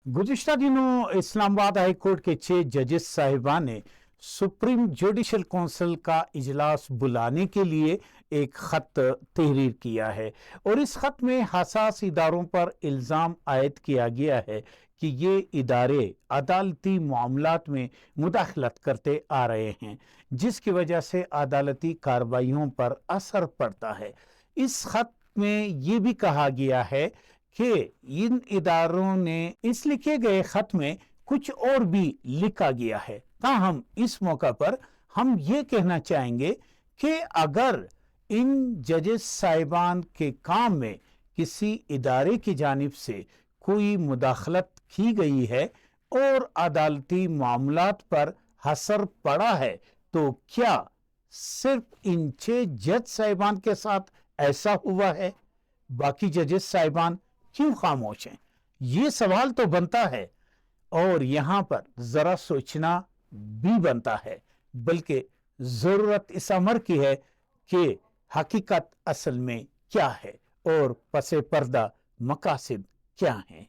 गुज़िश्ता दिनों Islamabad high court के 6 जजेस साहिबान ने सुप्रीम जुडिशल काउंसिल का इजलास बुलाने के लिए एक ख़त तहरीर किया है और इस ख़त में हसास इदारों पर इल्ज़ाम आयद किया गया है कि ये इदारे अदालती मामलात में मुदाखलत करते आ रहे हैं, जिसकी वजह से अदालती कार्रवाइयों पर असर पड़ता है। इस ख़त में ये भी कहा गया है कि इन इदारों ने इस लिखे गए खत में कुछ और भी लिखा गया है। ताहम इस मौका पर हम ये कहना चाहेंगे कि अगर इन जजेस साहिबान के काम में किसी इदारे की जानिब से कोई मुदाखलत की गई है और अदालती मामलात पर असर पड़ा है, तो क्या सिर्फ इन 6 जज साहिबान के साथ ऐसा हुआ है? बाकी जजेस साहिबान क्यों खामोश हैं? ये सवाल तो बनता है और यहाँ पर जरा सोचना भी बनता है, बल्कि जरूरत इस अमर की है कि हकीकत असल में क्या है और पसे पर्दा मकासद क्या हैं।